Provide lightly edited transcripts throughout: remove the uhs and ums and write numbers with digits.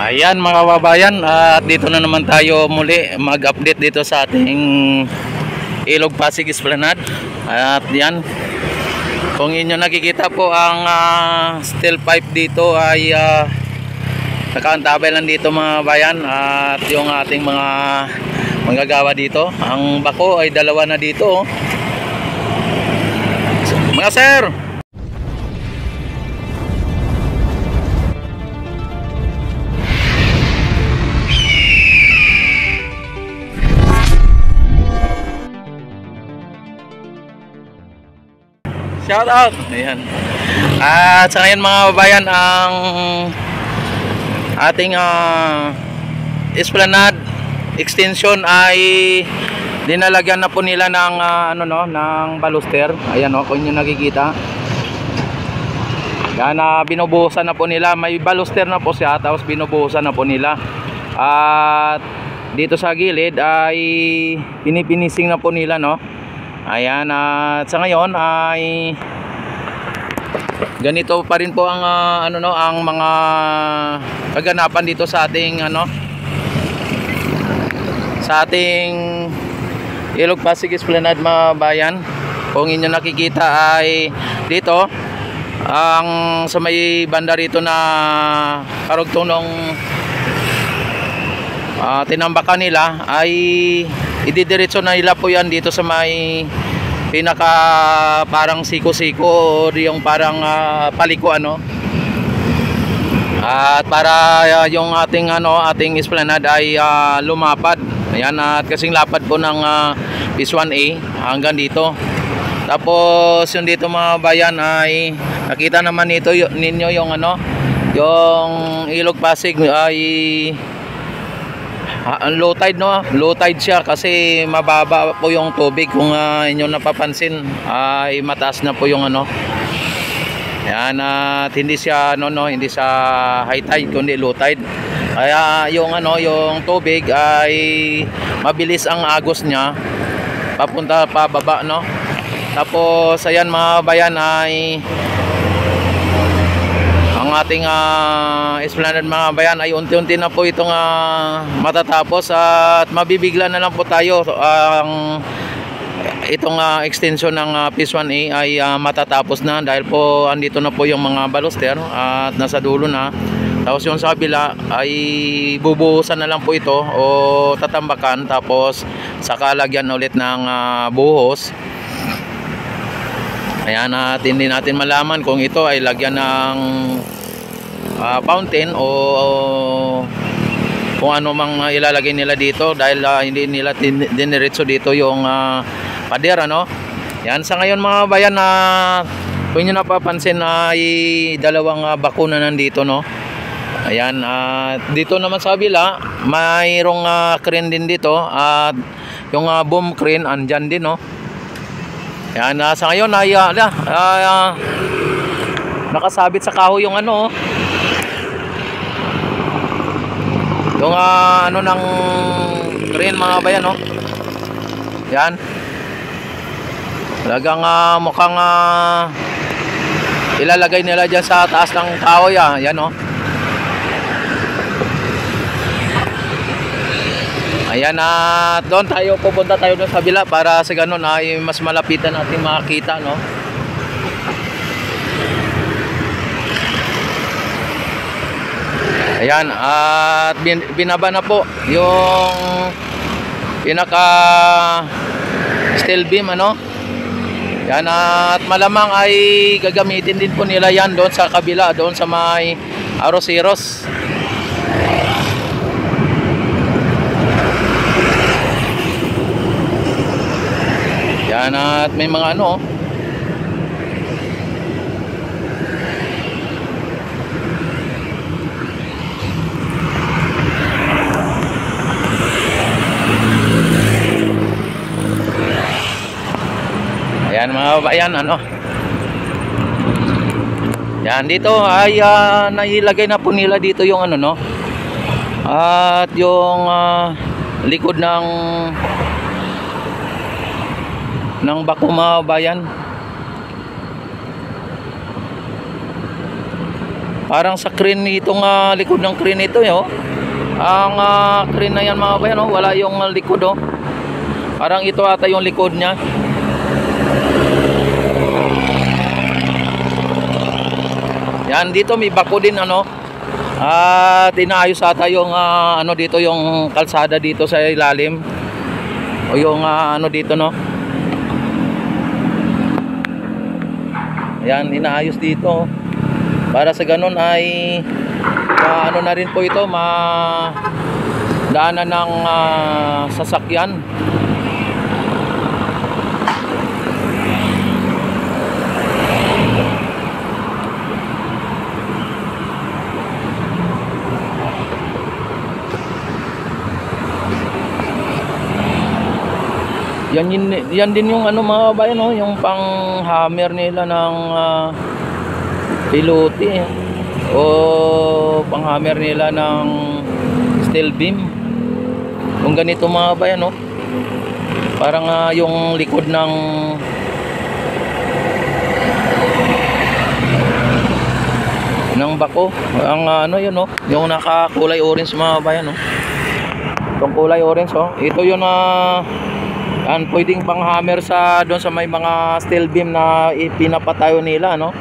Ayan mga kababayan, at dito na naman tayo muli mag-update dito sa ating Ilog Pasig Esplanade. At yan, kung inyo nakikita po ang steel pipe dito ay nakaantabay lang dito mga bayan. At yung ating mga manggagawa dito, ang bako ay dalawa na dito. Mga sir, shout out. Ayan. At sa ngayon mga kababayan, ang ating Esplanade extension ay dinalagyan na po nila ng ng baluster. Ayan kung inyo nakikita. Yan, binubuhusan na po nila. May baluster na po siya, tapos binubuhusan na po nila. At dito sa gilid ay pinipinising na po nila, no. Ayan, at sa ngayon ay ganito pa rin po ang ang mga kaganapan dito sa ating sa ating Ilog Pasig Esplanade mga bayan. Kung inyo nakikita ay dito ang sa may banda rito na karugtong ng tinambakan nila ay ididiretso na nila po yan dito sa may pinaka parang siko-siko o yung parang paliko at para yung ating ating Esplanade ay lumapad. Ayan, at kasing lapad po ng Phase 1A hanggang dito. Tapos yung dito mga bayan ay nakita naman nito ninyo yung yung Ilog Pasig ay low tide, no? Low tide siya kasi mababa po yung tubig. Kung inyo napapansin ay mataas na po yung Yan, at hindi siya hindi sa high tide kundi low tide. Kaya yung yung tubig ay mabilis ang agos niya papunta pa baba, no? Tapos ayan mga bayan ay ang ating Esplanade mga bayan ay unti-unti na po itong matatapos at mabibigla na lang po tayo. Itong extension ng Phase 1A ay matatapos na dahil po andito na po yung mga baluster at nasa dulo na. Tapos yung sa kabila ay bubuhusan na lang po ito o tatambakan, tapos saka lagyan ulit ng buhos. Ayan, at hindi natin malaman kung ito ay lagyan ng fountain o kung ano mang ilalagay nila dito dahil hindi nila diniretso dito yung pader, Yan, sa ngayon mga bayan kung nyo napapansin ay dalawang bakuna nandito, no. Ayan, dito naman sa kabila mayroong crane din dito at yung boom crane andyan din, no. Yan, sa ngayon ay nakasabit sa kahoy yung yung ng crane mga bayan, no. Yan, talagang mukhang ilalagay nila dyan sa taas ng kahoy. Yan, no. Ayan, doon pupunta tayo doon sa kabila para sa ganun ay mas malapitan natin makakita, no. Ayan, at binaba na po yung pinaka steel beam, Yan, at malamang ay gagamitin din po nila yan doon sa kabila, doon sa may Arroceros. Yan, at may mga ayan mga bayan, yan, dito ay nailagay na po nila dito yung at yung likod ng bako mga bayan. Parang sa crane itong likod ng crane ito, eh, oh. Ang crane na yan mga bayan, oh, wala yung likod, oh. Parang ito ata yung likod niya. Yan, dito may bako din, ano. At inaayos ata yung ano dito, yung kalsada dito sa ilalim. O yung ano dito, no. Yan, inaayos dito para sa ganun ay ano na rin po ito, daanan ng sasakyan. Yan din yung ano mga bayan, no, yung pang hammer nila ng pilote, o pang hammer nila ng steel beam. Kung ganito mga bayan, no, parang yung likod ng bako, ang ano yun, no, yung nakakulay orange mga bayan, no. Itong kulay orange, oh, ito yun pwedeng pang hammer sa doon sa may mga steel beam na ipinapatayo nila, no.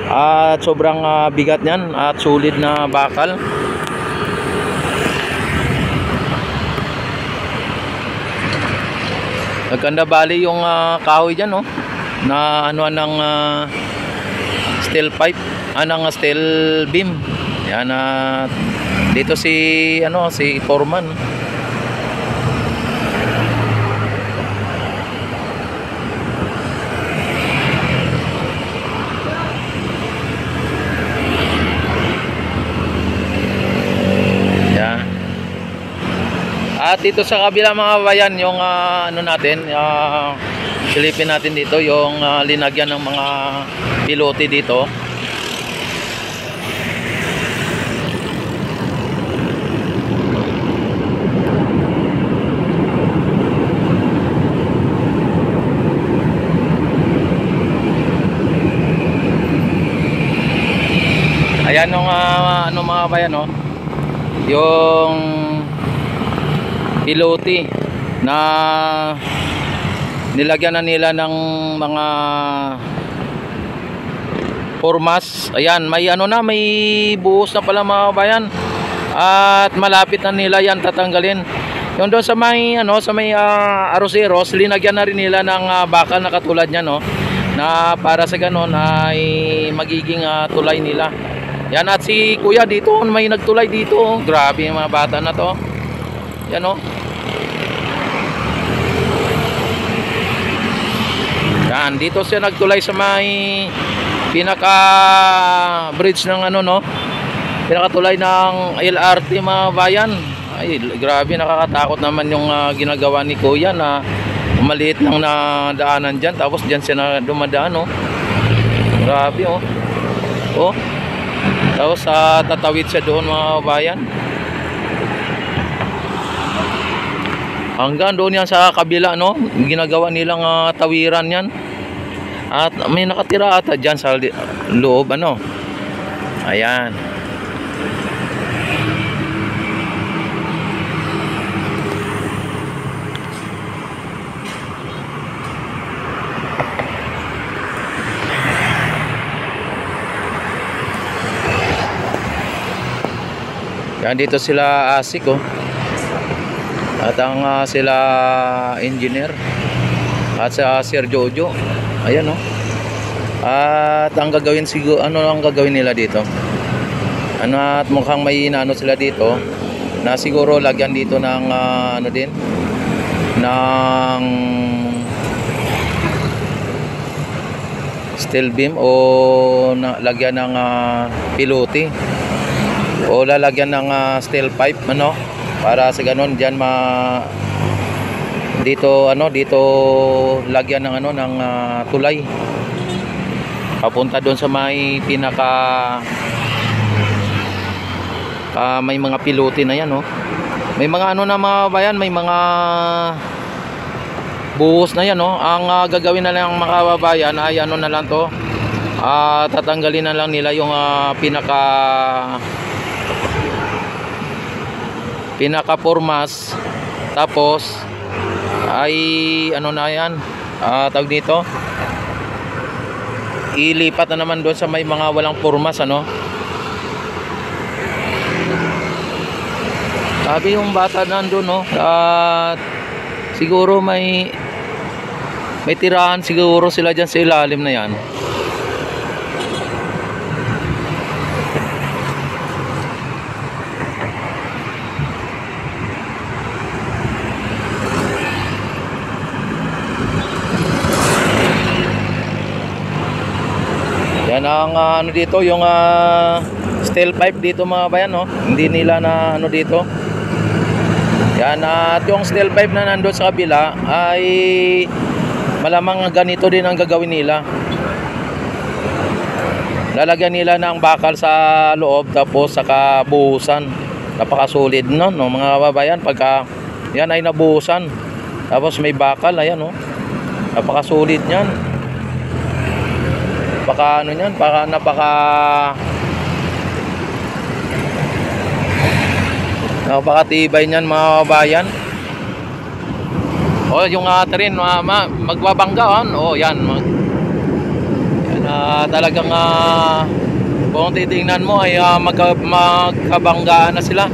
At sobrang bigat niyan at solid na bakal. Nagkanda bali yung kahoy diyan, no, na ano ng steel pipe, ng steel beam. Yan, dito si foreman. At dito sa kabila mga bayan, yung ano natin, silipin natin dito yung linagyan ng mga pilote dito. Ayan yung ano mga bayan, no, yung pilote na nilagyan na nila ng mga formas. Ayan, may ano na, may buhos na pala mga bayan, at malapit na nila yan tatanggalin. Yung doon sa may ano, sa may aroseros, linagyan na rin nila ng bakal na katulad niya, no, na para sa ganon ay magiging tulay nila. Yan, at si kuya dito may nagtulay dito, oh. Grabe yung mga bata na to. Yan, oh. Yan, dito siya nagtulay sa may pinaka bridge ng ano, no, pinakatulay ng LRT mga bayan. Ay, grabe, nakakatakot naman yung ginagawa ni kuya, na maliit lang na daanan dyan, tapos dyan siya na dumadaan, oh. Grabe, oh. Oh, tapos tatawid siya doon mga bayan. Hanggang doon yan sa kabila, no, ginagawa nilang tawiran yan. At may nakatira ata dyan sa loob, ano. Ayan. Yan, dito sila asik, oh. At ang sila engineer at sa Sir Jojo. Ayan, oh. At ang gagawin siguro, ano ang gagawin nila dito? Ano, at mukhang may inaano sila dito na siguro lagyan dito ng ano din, ng steel beam, o lagyan ng pilote, o lalagyan ng steel pipe, ano, para sa ganon diyan dito ano, dito lagyan ng ano, ng tulay papunta doon sa may pinaka may mga pilote na yan, oh. May mga ano na mga bayan, may mga buhos na yan, oh. Ang gagawin na lang mga kababayan ay ano na lang to, tatanggalin na lang nila yung pinaka formas, tapos ay ano na yan, tawag dito, ilipat na naman doon sa may mga walang formas, ano. Sabi yung bata nandun, no, at siguro may tirahan siguro sila dyan sa ilalim na yan. Yan ang ano dito, yung steel pipe dito mga bayan, no? Hindi nila na ano dito. Yan, at yung steel pipe na nandoon sa kabila ay malamang ganito din ang gagawin nila. Lalagyan nila ng bakal sa loob, tapos saka buhusan. Napakasulit no, no mga babayan, pagka yan ay nabuhusan. Tapos may bakal, ayan, no. Napakasulit niyan. Baka ano yan, napakatibay niyan mga bayan. Oh, yung train magbabanggaan. Oh, yan. Yan talagang kung titingnan mo ay magkabanggaan na sila.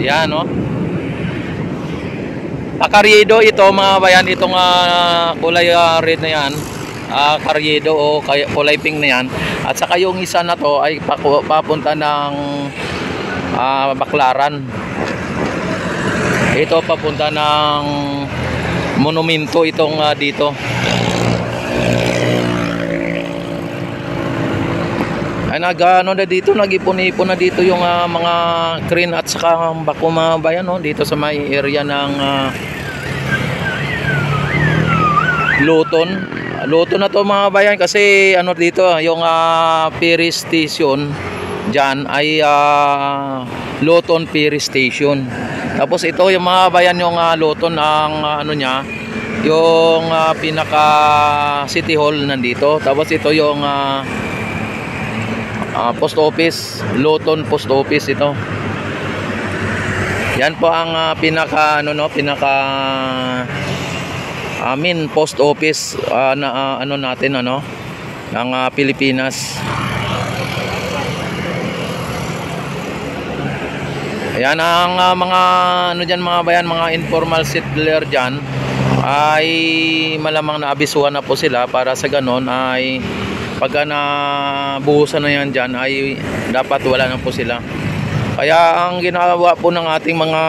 Yan, oh. Karyedo ito mga bayan, itong kulay red na yan. Karyedo o kulay pink na yan. At saka yung isa na to ay papunta ng Baklaran. Ito papunta ng monumento itong dito. Ay nag-ano na dito, nag-ipon-ipon na dito yung mga crane at saka bako mga bayan, no, dito sa may area ng Luton. Luton na to mga bayan kasi ano dito, yung ferry station dyan ay Luton Ferry Station. Tapos ito yung mga bayan, yung Luton ang ano niya, yung pinaka City Hall nandito. Tapos ito yung post office, Luton Post Office ito. Yan po ang pinaka ano, no, pinaka main post office na ano natin, ano, ng Pilipinas. Ayan ang mga ano dyan mga bayan, mga informal settler dyan ay malamang naabisuhan na po sila para sa ganon ay pagka nabuhusan na yan dyan ay dapat wala na po sila. Kaya ang ginagawa po ng ating mga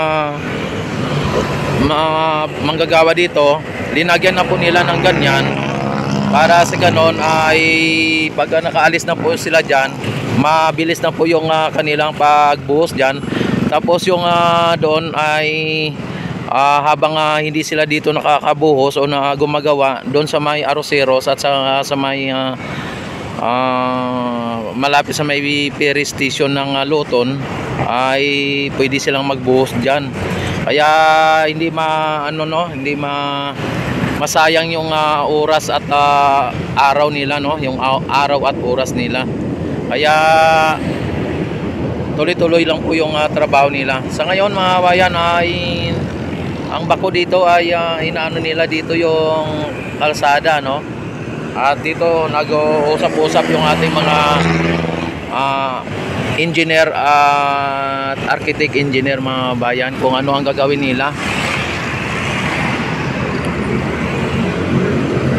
manggagawa dito, linagyan na po nila ng ganyan para sa ganon ay pagka nakaalis na po sila dyan, mabilis na po yung kanilang pagbuhos dyan. Tapos yung doon ay habang hindi sila dito nakakabuhos o na gumagawa doon sa may Aroseros at sa may malapit sa may ferry station ng Luton ay pwede silang magbuhos diyan. Kaya hindi masayang yung oras at araw nila, no, yung araw at oras nila. Kaya tuloy-tuloy lang po yung trabaho nila. Sa ngayon mga bayan ay ang bako dito ay inaano nila dito yung kalsada, no? At dito nag-uusap-usap yung ating mga engineer at architect engineer mga bayan kung ano ang gagawin nila.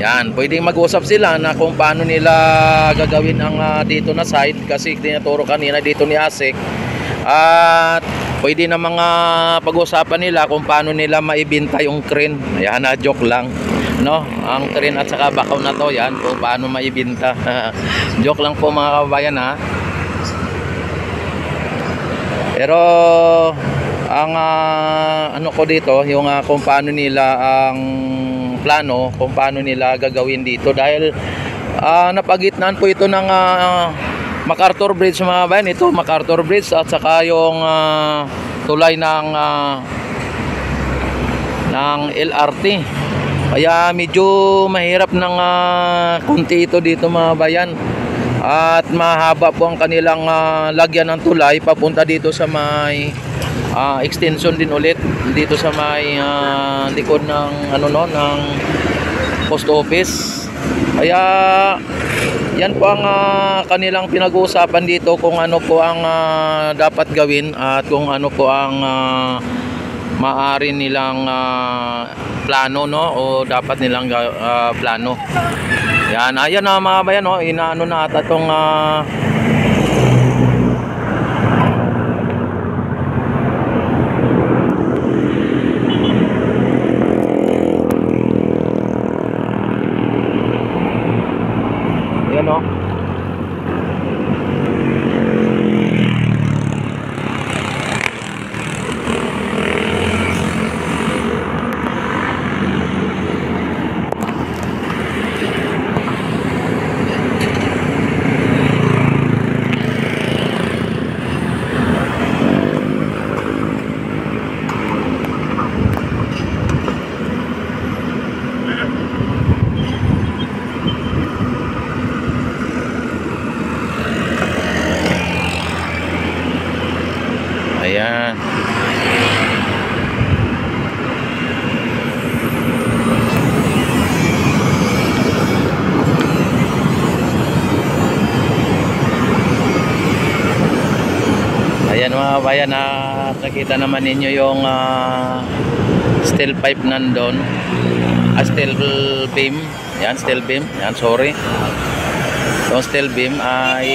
Yan, pwedeng mag-usap sila na kung paano nila gagawin ang dito na site kasi tinuturo kanina dito ni Asik. At pwede na mga pag-usapan nila kung paano nila maibenta yung crane. Ayan, joke lang, no? Ang crane at saka bakaw na to, yan, kung paano maibenta. Joke lang po mga kabayan, ha. Pero ang ano ko dito, yung kung paano nila ang plano, kung paano nila gagawin dito dahil napagitnaan po ito ng MacArthur Bridge mga bayan. Ito MacArthur Bridge at saka yung tulay ng LRT. Kaya medyo mahirap ng konti ito dito mga bayan. At mahaba po ang kanilang lagyan ng tulay papunta dito sa may extension din ulit dito sa may likod ng ng post office. Kaya yan po ang kanilang pinag-uusapan dito kung ano po ang dapat gawin at kung ano po ang maaari nilang plano o dapat nilang plano. Yan, ayan na mga bayan, inaano na ata tong yan ayan. Ayan mga bayan, nakita naman ninyo yung steel pipe nandun, steel beam. Yan, steel beam. Yan, sorry. Yung steel beam ay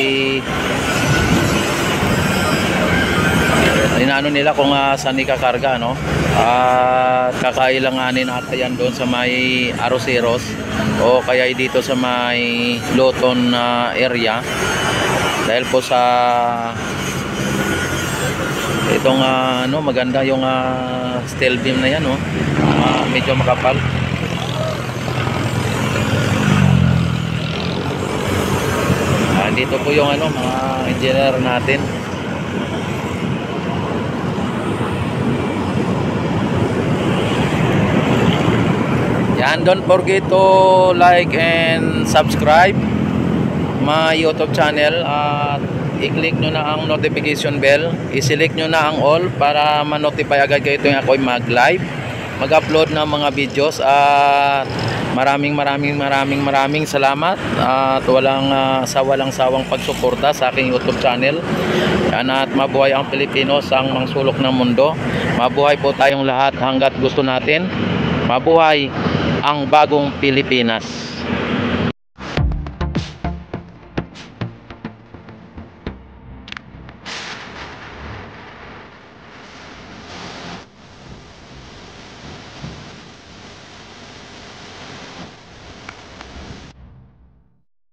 inaano nila kung saan ikakarga, at kakailanganin ata yan doon sa may Aroseros o kaya dito sa may Loton area, dahil po sa itong maganda yung steel beam na yan, medyo makapal. Dito po yung mga engineer natin. Yan, don't forget to like and subscribe my YouTube channel at i-click nyo na ang notification bell. I-select nyo na ang all para ma-notify agad kayo tuwing ako'y mag-live, mag-upload ng mga videos. At maraming salamat at walang sawang pagsuporta sa aking YouTube channel. Yan, at mabuhay ang Pilipinos, ang mangsulok ng mundo. Mabuhay po tayong lahat hanggat gusto natin. Mabuhay ang bagong Pilipinas.